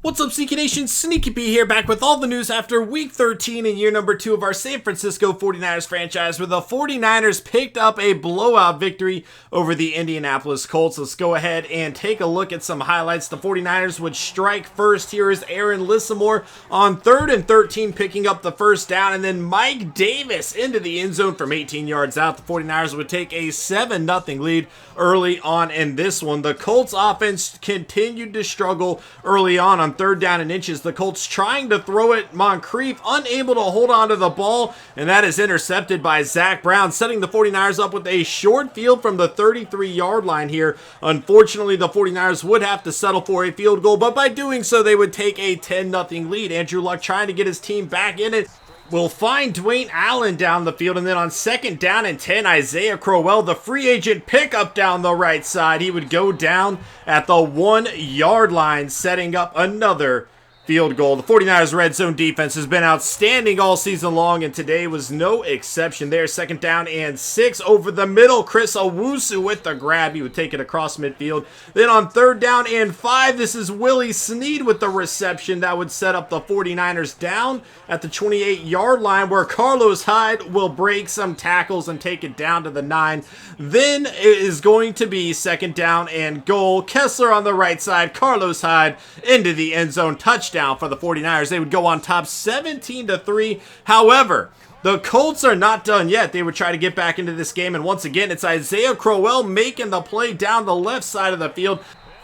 What's up, SnEaKyNation? SnEaKy here, back with all the news after Week 13 in year number 2 of our San Francisco 49ers franchise, where the 49ers picked up a blowout victory over the Indianapolis Colts. Let's go ahead and take a look at some highlights. The 49ers would strike first. Here is Aaron Lissamore on 3rd and 13, picking up the first down, and then Mike Davis into the end zone from 18 yards out. The 49ers would take a 7-0 lead early on in this one. The Colts offense continued to struggle early on 3rd down and inches. The Colts trying to throw it. Moncrief unable to hold on to the ball, and that is intercepted by Zach Brown, setting the 49ers up with a short field from the 33-yard line here. Unfortunately, the 49ers would have to settle for a field goal, but by doing so, they would take a 10-0 lead. Andrew Luck trying to get his team back in it. We'll find Dwayne Allen down the field, and then on 2nd down and 10, Isaiah Crowell, the free agent pickup down the right side. He would go down at the 1-yard line, setting up another field goal. The 49ers red zone defense has been outstanding all season long, and today was no exception there. 2nd down and 6 over the middle. Chris Owusu with the grab. He would take it across midfield. Then on 3rd down and 5, this is Willie Snead with the reception that would set up the 49ers down at the 28-yard line, where Carlos Hyde will break some tackles and take it down to the 9. Then it is going to be 2nd down and goal. Kessler on the right side. Carlos Hyde into the end zone. Touchdown for the 49ers. They would go on top 17-3. However, the Colts are not done yet. They would try to get back into this game, and once again, it's Isaiah Crowell making the play down the left side of the field.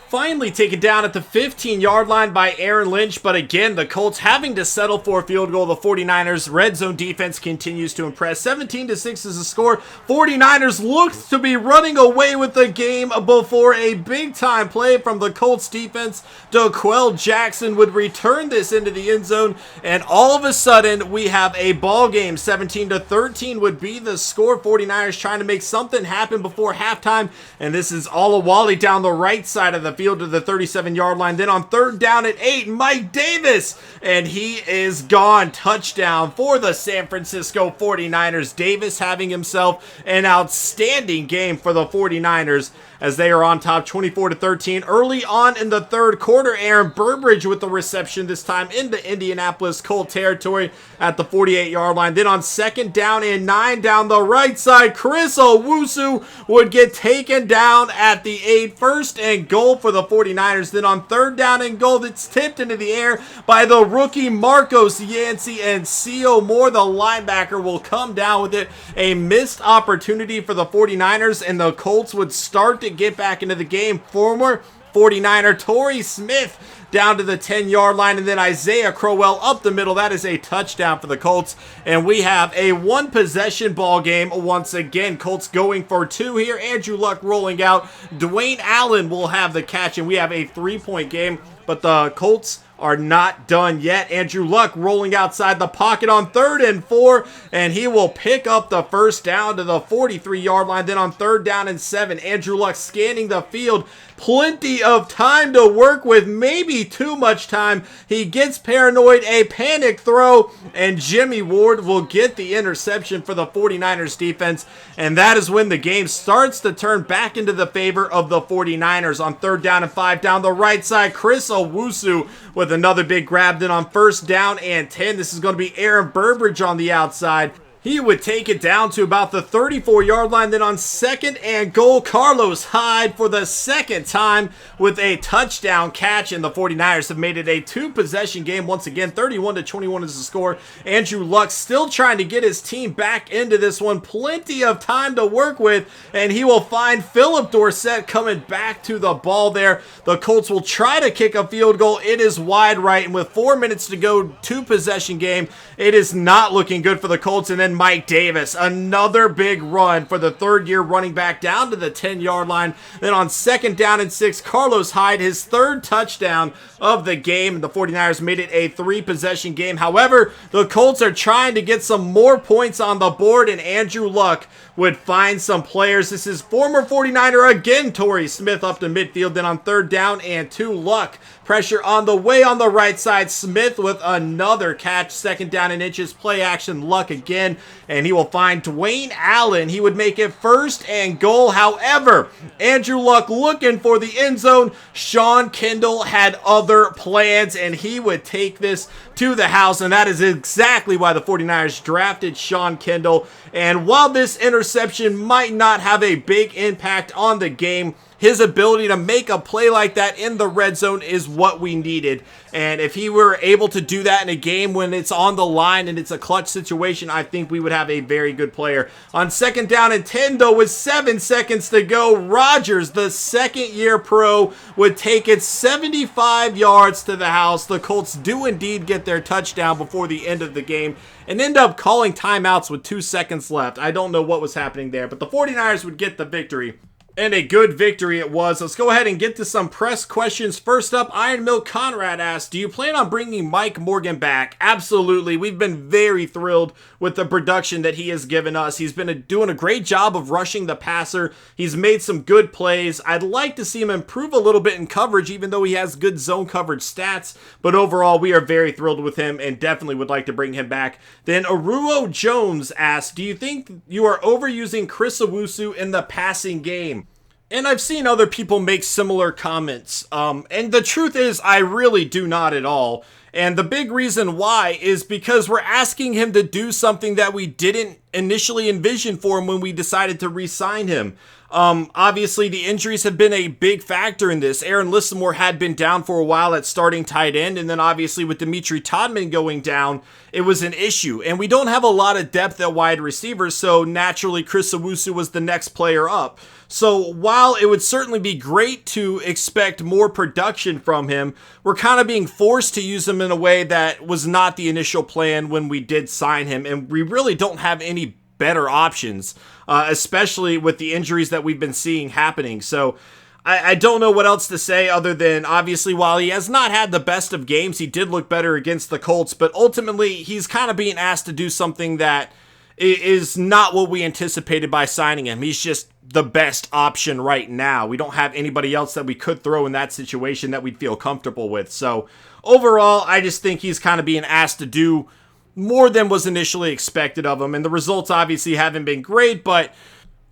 Finally taken down at the 15-yard line by Aaron Lynch, but again, the Colts having to settle for a field goal. The 49ers red zone defense continues to impress. 17-6 is the score. 49ers looked to be running away with the game before a big-time play from the Colts defense. D'Qwell Jackson would return this into the end zone, and all of a sudden, we have a ball game. 17-13 would be the score. 49ers trying to make something happen before halftime, and this is Olawale down the right side of the field to the 37-yard line. Then on 3rd down and 8, Mike Davis, and he is gone. Touchdown for the San Francisco 49ers. Davis having himself an outstanding game for the 49ers as they are on top 24-13. Early on in the 3rd quarter, Aaron Burbridge with the reception, this time into Indianapolis Colt territory at the 48-yard line. Then on 2nd down and 9 down the right side, Chris Owusu would get taken down at the 8. 1st and goal for the 49ers. Then on 3rd down and goal, that's tipped into the air by the rookie Marcos Yancey, and C.O. Moore, the linebacker, will come down with it. A missed opportunity for the 49ers, and the Colts would start to get back into the game. Former 49er Torrey Smith down to the 10-yard line, and then Isaiah Crowell up the middle. That is a touchdown for the Colts, and we have a one-possession ball game once again. Colts going for 2 here. Andrew Luck rolling out. Dwayne Allen will have the catch, and we have a 3-point game, but the Colts are not done yet. Andrew Luck rolling outside the pocket on 3rd and 4, and he will pick up the first down to the 43-yard line. Then on 3rd down and 7, Andrew Luck scanning the field. Plenty of time to work with, maybe too much time. He gets paranoid, a panic throw, and Jimmy Ward will get the interception for the 49ers defense, and that is when the game starts to turn back into the favor of the 49ers. On 3rd down and 5 down the right side, Chris Owusu with another big grab. Then on 1st down and 10, this is going to be Aaron Burbridge on the outside. He would take it down to about the 34-yard line. Then on 2nd and goal, Carlos Hyde for the 2nd time with a touchdown catch, and the 49ers have made it a 2-possession game once again. 31-21 is the score. Andrew Luck still trying to get his team back into this one. Plenty of time to work with, and he will find Philip Dorsett coming back to the ball there. The Colts will try to kick a field goal. It is wide right, and with 4 minutes to go, 2-possession game, it is not looking good for the Colts. And then Mike Davis, another big run for the 3rd-year running back down to the 10-yard line. Then on 2nd down and 6, Carlos Hyde, his 3rd touchdown of the game. The 49ers made it a 3-possession game. However, the Colts are trying to get some more points on the board, and Andrew Luck would find some players. This is former 49er again, Torrey Smith up to midfield. Then on 3rd down and 2, Luck pressure on the way on the right side. Smith with another catch. 2nd down and inches, play action. Luck again and he will find Dwayne Allen. He would make it 1st and goal. However, Andrew Luck looking for the end zone. Sean Kendall had other plans, and he would take this to the house, and that is exactly why the 49ers drafted Sean Kendall. And while this interception might not have a big impact on the game, his ability to make a play like that in the red zone is what we needed. And if he were able to do that in a game when it's on the line and it's a clutch situation, I think we would have a very good player. On 2nd down and 10, though, with 7 seconds to go, Rodgers, the second-year pro, would take it 75 yards to the house. The Colts do indeed get their touchdown before the end of the game and end up calling timeouts with 2 seconds left. I don't know what was happening there, but the 49ers would get the victory. And a good victory it was. Let's go ahead and get to some press questions. First up, Iron Milk Conrad asked, do you plan on bringing Mike Morgan back? Absolutely. We've been very thrilled with the production that he has given us. He's been doing a great job of rushing the passer. He's made some good plays. I'd like to see him improve a little bit in coverage, even though he has good zone coverage stats. But overall, we are very thrilled with him and definitely would like to bring him back. Then Aruo Jones asked, do you think you are overusing Chris Owusu in the passing game? And I've seen other people make similar comments, and the truth is I really do not at all. And the big reason why is because we're asking him to do something that we didn't initially envision for him when we decided to re-sign him. Obviously, the injuries have been a big factor in this. Aaron Lissamore had been down for a while at starting tight end, and then obviously with Dimitri Todman going down, it was an issue. And we don't have a lot of depth at wide receivers, so naturally Chris Owusu was the next player up. So while it would certainly be great to expect more production from him, we're kind of being forced to use him in a way that was not the initial plan when we did sign him, and we really don't have any better options, especially with the injuries that we've been seeing happening. So I don't know what else to say other than, obviously, while he has not had the best of games, he did look better against the Colts, but ultimately he's kind of being asked to do something that is not what we anticipated by signing him. He's just the best option right now. We don't have anybody else that we could throw in that situation that we'd feel comfortable with. So overall, I just think he's kind of being asked to do more than was initially expected of him. And the results obviously haven't been great, but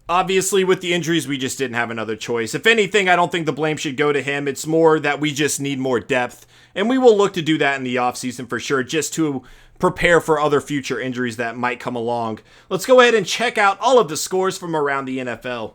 obviously with the injuries, we just didn't have another choice. If anything, I don't think the blame should go to him. It's more that we just need more depth. And we will look to do that in the offseason for sure, just to prepare for other future injuries that might come along. Let's go ahead and check out all of the scores from around the NFL.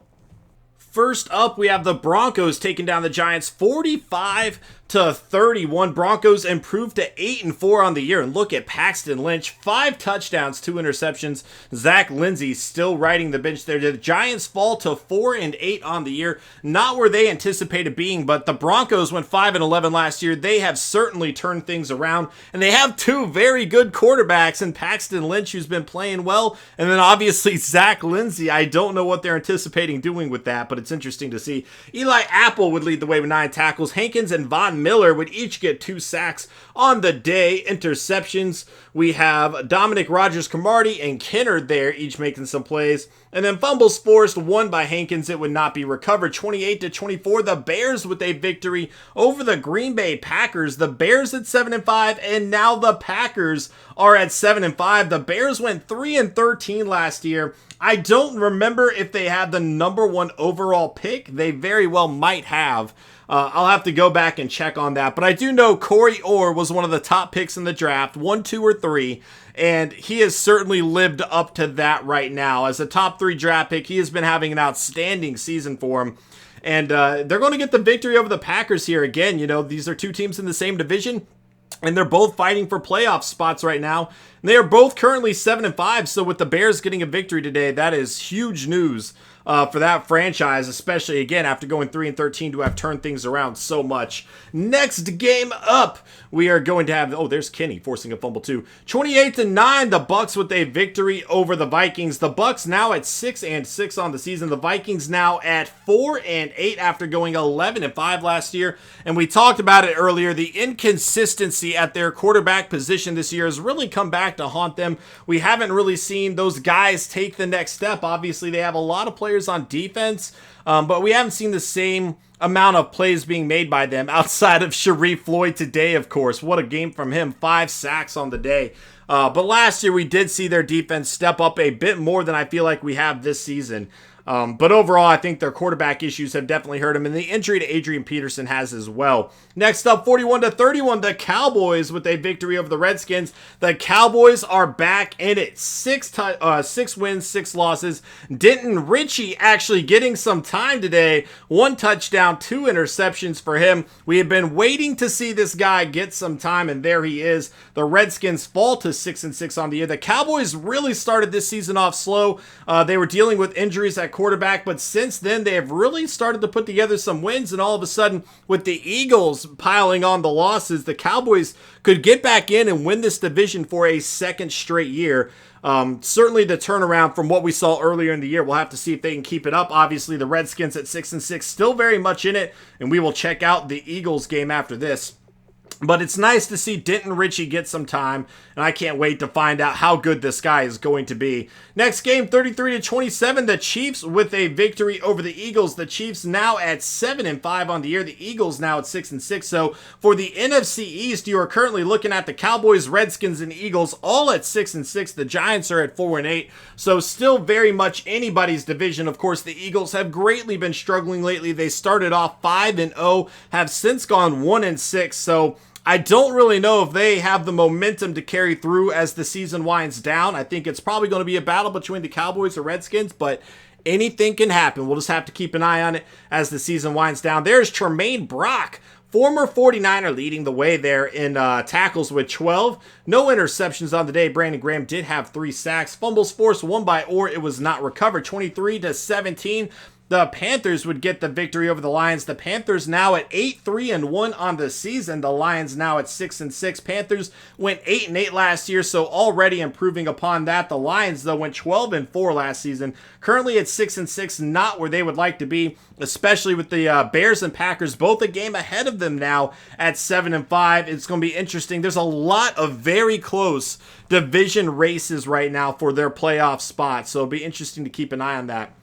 First up, we have the Broncos taking down the Giants 45-31. Broncos improved to 8-4 on the year. And look at Paxton Lynch, 5 touchdowns, 2 interceptions. Zach Lindsey still riding the bench there. The Giants fall to 4-8 on the year. Not where they anticipated being, but the Broncos went 5-11 last year. They have certainly turned things around, and they have 2 very good quarterbacks in Paxton Lynch, who's been playing well, and then obviously Zach Lindsey. I don't know what they're anticipating doing with that, but it's interesting to see. Eli Apple would lead the way with 9 tackles. Hankins and Von Miller would each get 2 sacks on the day. Interceptions, we have Dominic Rodgers-Cromartie and Kennard there, each making some plays. And then fumbles forced, 1 by Hankins. It would not be recovered. 28-24, the Bears with a victory over the Green Bay Packers. The Bears at 7-5, and now the Packers are at 7-5. The Bears went 3-13 last year. I don't remember if they had the number 1 overall pick. They very well might have. I'll have to go back and check on that. But I do know Corey Orr was one of the top picks in the draft, 1, 2, or 3. And he has certainly lived up to that right now. As a top 3 draft pick, he has been having an outstanding season for him. And they're going to get the victory over the Packers here again. You know, these are 2 teams in the same division, and they're both fighting for playoff spots right now. And they are both currently 7-5, so with the Bears getting a victory today, that is huge news for that franchise, especially, again, after going 3-13 to have turned things around so much. Next game up, we are going to have, oh, there's Kenny forcing a fumble too. 28-9, the Bucs with a victory over the Vikings. The Bucs now at 6-6 on the season. The Vikings now at 4-8 after going 11-5 last year. And we talked about it earlier. The inconsistency at their quarterback position this year has really come back to haunt them. We haven't really seen those guys take the next step. Obviously, they have a lot of players on defense, but we haven't seen the same amount of plays being made by them outside of Sharif Floyd today, of course. What a game from him. 5 sacks on the day. But last year we did see their defense step up a bit more than I feel like we have this season. But overall, I think their quarterback issues have definitely hurt them, and the injury to Adrian Peterson has as well. Next up, 41-31, the Cowboys with a victory over the Redskins. The Cowboys are back in it. 6 wins, 6 losses. Denton Ritchie actually getting some time today. 1 touchdown, 2 interceptions for him. We have been waiting to see this guy get some time, and there he is. The Redskins fall to 6-6 on the year. The Cowboys really started this season off slow. They were dealing with injuries at quarterback, but since then they have really started to put together some wins, and all of a sudden with the Eagles piling on the losses, the Cowboys could get back in and win this division for a second straight year. Certainly the turnaround from what we saw earlier in the year. We'll have to see if they can keep it up. Obviously the Redskins at 6-6 still very much in it, and we will check out the Eagles game after this. But it's nice to see Denton Ritchie get some time, and I can't wait to find out how good this guy is going to be. Next game, 33-27, the Chiefs with a victory over the Eagles. The Chiefs now at 7-5 on the year. The Eagles now at 6-6. So for the NFC East, you are currently looking at the Cowboys, Redskins, and Eagles all at 6-6. The Giants are at 4-8. So still very much anybody's division. Of course, the Eagles have greatly been struggling lately. They started off 5-0, have since gone 1-6. So I don't really know if they have the momentum to carry through as the season winds down. I think it's probably going to be a battle between the Cowboys or Redskins, but anything can happen. We'll just have to keep an eye on it as the season winds down. There's Tremaine Brock, former 49er, leading the way there in tackles with 12. No interceptions on the day. Brandon Graham did have 3 sacks. Fumbles forced, 1 by Orr. It was not recovered. 23-17. The Panthers would get the victory over the Lions. The Panthers now at 8-3-1 on the season. The Lions now at 6-6. Panthers went 8-8 last year, so already improving upon that. The Lions, though, went 12-4 last season. Currently at 6-6, not where they would like to be, especially with the Bears and Packers both a game ahead of them now at 7-5. It's going to be interesting. There's a lot of very close division races right now for their playoff spots, so it'll be interesting to keep an eye on that.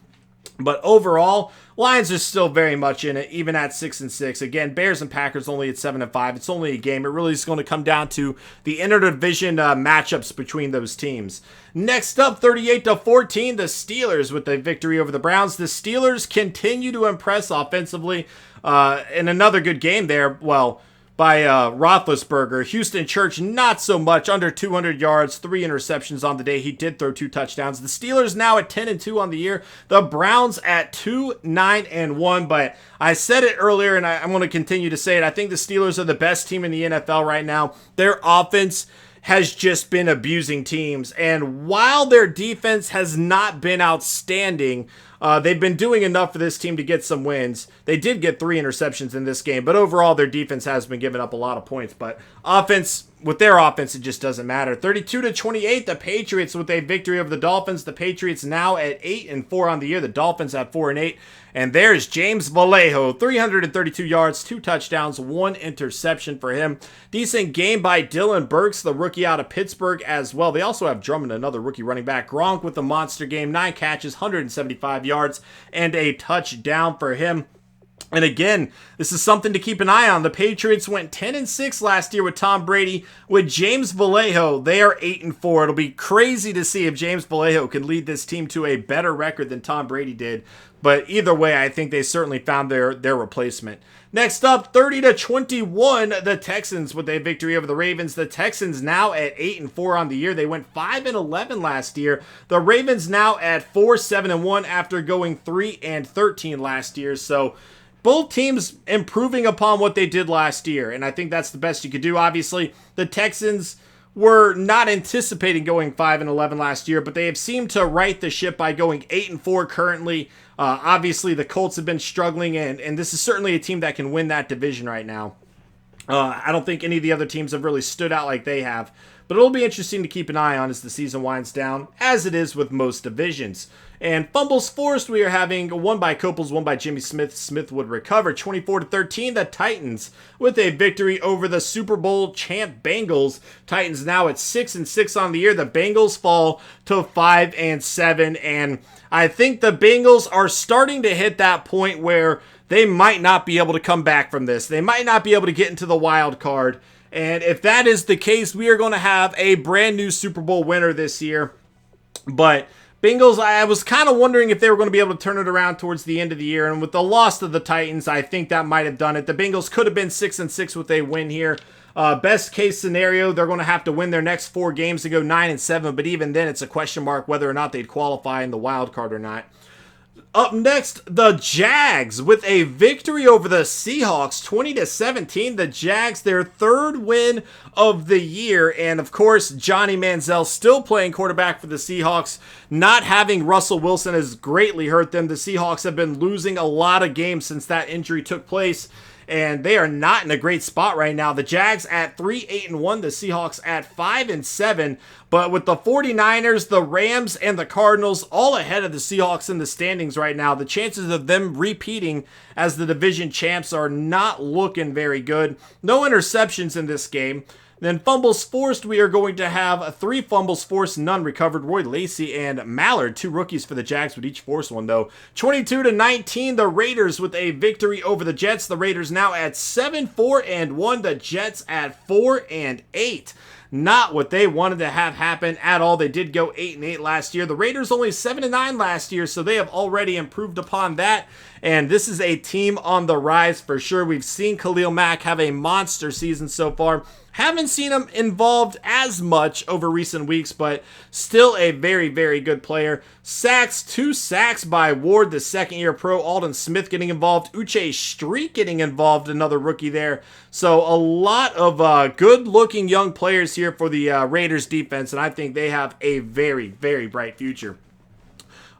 But overall, Lions are still very much in it, even at 6-6. Again, Bears and Packers only at 7-5. It's only a game. It really is going to come down to the interdivision matchups between those teams. Next up, 38-14, the Steelers with a victory over the Browns. The Steelers continue to impress offensively. In another good game there, by Roethlisberger. Houston Church, not so much, under 200 yards, 3 interceptions on the day. He did throw 2 touchdowns. The Steelers now at 10-2 on the year. The Browns at 2-9-1. But I said it earlier, and I'm going to continue to say it. I think the Steelers are the best team in the NFL right now. Their offense has just been abusing teams. And while their defense has not been outstanding, they've been doing enough for this team to get some wins. They did get 3 interceptions in this game, but overall their defense has been giving up a lot of points. But with their offense, it just doesn't matter. 32-28, the Patriots with a victory over the Dolphins. The Patriots now at 8-4 on the year. The Dolphins at 4-8. And there's James Vallejo, 332 yards, 2 touchdowns, 1 interception for him. Decent game by Dylan Burks, the rookie out of Pittsburgh as well. They also have Drummond, another rookie running back. Gronk with the monster game, 9 catches, 175 yards, and a touchdown for him. And again, this is something to keep an eye on. The Patriots went 10-6 last year with Tom Brady. With James Vallejo, they are 8-4. It'll be crazy to see if James Vallejo can lead this team to a better record than Tom Brady did. But either way, I think they certainly found their replacement. Next up, 30-21, the Texans with a victory over the Ravens. The Texans now at 8-4 on the year. They went 5-11 last year. The Ravens now at 4-7-1 after going 3-13 last year. So both teams improving upon what they did last year, and I think that's the best you could do. Obviously, the Texans were not anticipating going 5-11 last year, but they have seemed to right the ship by going 8-4 currently. Obviously, the Colts have been struggling, and this is certainly a team that can win that division right now. I don't think any of the other teams have really stood out like they have, but it'll be interesting to keep an eye on as the season winds down, as it is with most divisions. And fumbles forced, we are having 1 by Copels, 1 by Jimmy Smith. Smith would recover. 24-13, the Titans with a victory over the Super Bowl champ Bengals. Titans now at 6-6 on the year. The Bengals fall to 5-7, and I think the Bengals are starting to hit that point where they might not be able to come back from this. They might not be able to get into the wild card. And if that is the case, we are going to have a brand new Super Bowl winner this year. But Bengals, I was kind of wondering if they were going to be able to turn it around towards the end of the year. And with the loss to the Titans, I think that might have done it. The Bengals could have been 6-6 with a win here. Best case scenario, they're going to have to win their next 4 games to go 9-7. But even then, it's a question mark whether or not they'd qualify in the wild card or not. Up next, the Jags with a victory over the Seahawks, 20-17. The Jags, their 3rd win of the year. And of course, Johnny Manziel still playing quarterback for the Seahawks. Not having Russell Wilson has greatly hurt them. The Seahawks have been losing a lot of games since that injury took place, and they are not in a great spot right now. The Jags at 3-8-1, the Seahawks at 5-7. But with the 49ers, the Rams, and the Cardinals all ahead of the Seahawks in the standings right now, the chances of them repeating as the division champs are not looking very good. No interceptions in this game. Then fumbles forced, we are going to have 3 fumbles forced, none recovered. Roy Lacy and Mallard, 2 rookies for the Jags, would each force one though. 22-19, the Raiders with a victory over the Jets. The Raiders now at 7-4-1, the Jets at 4-8. Not what they wanted to have happen at all. They did go 8-8 last year. The Raiders only 7-9 last year, so they have already improved upon that. And this is a team on the rise for sure. We've seen Khalil Mack have a monster season so far. Haven't seen him involved as much over recent weeks, but still a very, very good player. Sacks, 2 sacks by Ward, the second-year pro. Aldon Smith getting involved. Uche Street getting involved, another rookie there. So a lot of good-looking young players here for the Raiders defense, and I think they have a very, very bright future.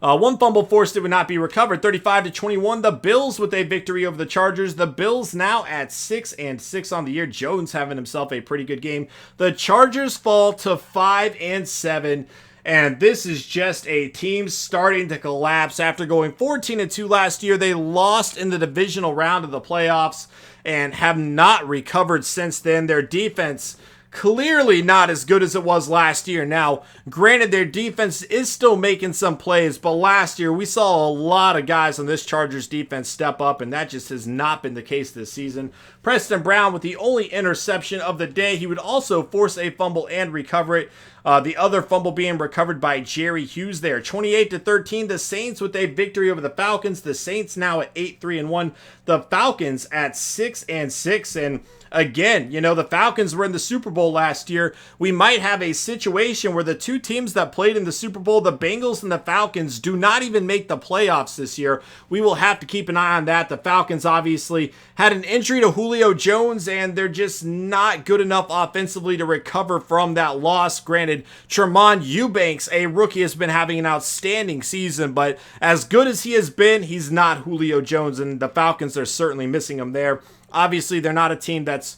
1 fumble forced, it would not be recovered. 35-21, the Bills with a victory over the Chargers. The Bills now at 6-6 on the year. Jones having himself a pretty good game. The Chargers fall to 5-7. And this is just a team starting to collapse. After going 14-2 last year, they lost in the divisional round of the playoffs and have not recovered since then. Their defense clearly not as good as it was last year. Now, granted, their defense is still making some plays, but last year we saw a lot of guys on this Chargers defense step up, and that just has not been the case this season. Preston Brown with the only interception of the day. He would also force a fumble and recover it. The other fumble being recovered by Jerry Hughes there. 28-13, the Saints with a victory over the Falcons. The Saints now at 8-3-1. The Falcons at 6-6. And again, you know, the Falcons were in the Super Bowl last year. We might have a situation where the 2 teams that played in the Super Bowl, the Bengals and the Falcons, do not even make the playoffs this year. We will have to keep an eye on that. The Falcons obviously had an injury to Julio Jones, and they're just not good enough offensively to recover from that loss. Granted, Tremont Eubanks, a rookie, has been having an outstanding season, but as good as he has been, he's not Julio Jones, and the Falcons are certainly missing him there. Obviously, they're not a team that's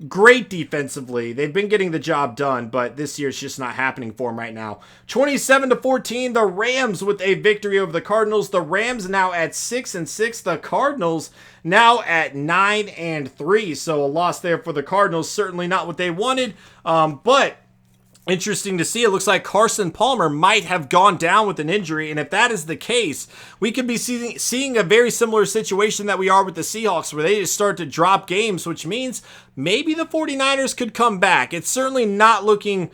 great defensively. They've been getting the job done, but this year it's just not happening for them right now. 27-14, the Rams with a victory over the Cardinals. The Rams now at 6-6. The Cardinals now at 9-3. So a loss there for the Cardinals. Certainly not what they wanted, but interesting to see. It looks like Carson Palmer might have gone down with an injury, and if that is the case, we could be seeing a very similar situation that we are with the Seahawks, where they just start to drop games, which means maybe the 49ers could come back. It's certainly not looking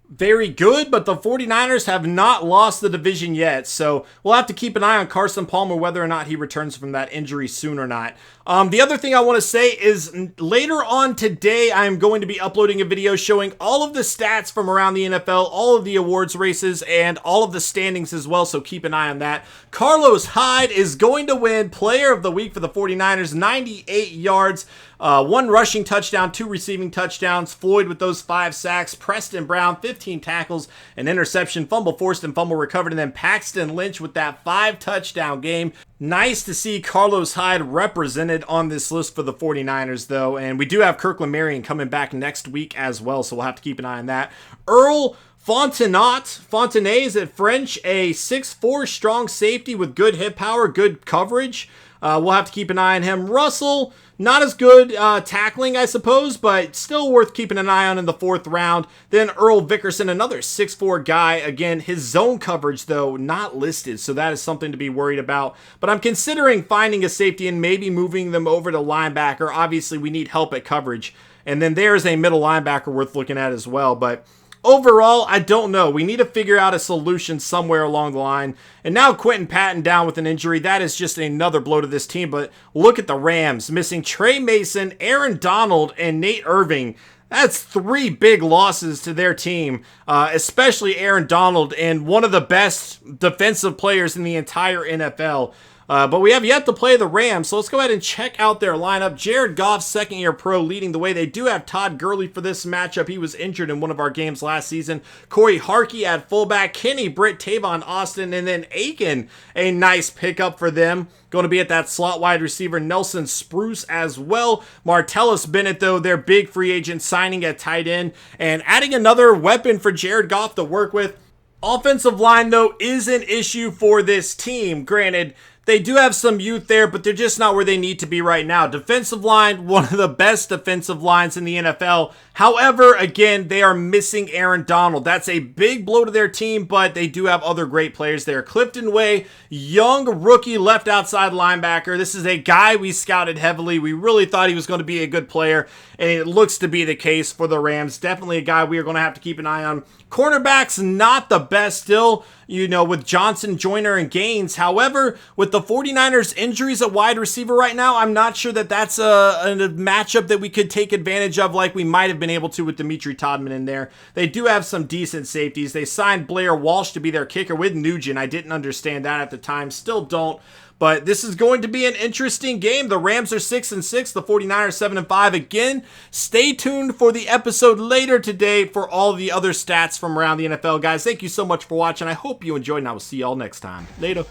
very good, but the 49ers have not lost the division yet, so we'll have to keep an eye on Carson Palmer, whether or not he returns from that injury soon or not. The other thing I want to say is later on today, I'm going to be uploading a video showing all of the stats from around the NFL, all of the awards races, and all of the standings as well, so keep an eye on that. Carlos Hyde is going to win Player of the Week for the 49ers, 98 yards, 1 rushing touchdown, 2 receiving touchdowns. Floyd with those 5 sacks. Preston Brown, 15 tackles, an interception, fumble forced and fumble recovered. And then Paxton Lynch with that 5 touchdown game. Nice to see Carlos Hyde represented on this list for the 49ers, though. And we do have Kirkland Marion coming back next week as well, so we'll have to keep an eye on that. Earl Fontenay, is it French? A 6'4" strong safety with good hit power, good coverage. We'll have to keep an eye on him. Russell, not as good tackling, I suppose, but still worth keeping an eye on in the 4th round. Then Earl Vickerson, another 6'4" guy. Again, his zone coverage, though, not listed, so that is something to be worried about. But I'm considering finding a safety and maybe moving them over to linebacker. Obviously, we need help at coverage. And then there's a middle linebacker worth looking at as well. But overall, I don't know. We need to figure out a solution somewhere along the line. And now Quentin Patton down with an injury. That is just another blow to this team. But look at the Rams missing Trey Mason, Aaron Donald, and Nate Irving. That's 3 big losses to their team, especially Aaron Donald, and one of the best defensive players in the entire NFL. But we have yet to play the Rams, so let's go ahead and check out their lineup. Jared Goff, second-year pro, leading the way. They do have Todd Gurley for this matchup. He was injured in one of our games last season. Corey Harkey at fullback, Kenny Britt, Tavon Austin, and then Aiken, a nice pickup for them. Going to be at that slot wide receiver, Nelson Spruce as well. Martellus Bennett, though, their big free agent signing at tight end, and adding another weapon for Jared Goff to work with. Offensive line, though, is an issue for this team. Granted, they do have some youth there, but they're just not where they need to be right now. Defensive line, one of the best defensive lines in the NFL. However, again, they are missing Aaron Donald. That's a big blow to their team, but they do have other great players there. Clifton Way, young rookie left outside linebacker. This is a guy we scouted heavily. We really thought he was going to be a good player, and it looks to be the case for the Rams. Definitely a guy we are going to have to keep an eye on. Cornerbacks, not the best still, with Johnson, Joyner, and Gaines. However, with the 49ers injuries at wide receiver right now, I'm not sure that that's a matchup that we could take advantage of like we might have been able to with Dimitri Todman in there. They do have some decent safeties. They signed Blair Walsh to be their kicker with Nugent. I didn't understand that at the time. Still don't. But this is going to be an interesting game. The Rams are 6-6, the 49ers 7-5. Again, stay tuned for the episode later today for all the other stats from around the NFL. Guys, thank you so much for watching. I hope you enjoyed, and I will see you all next time. Later.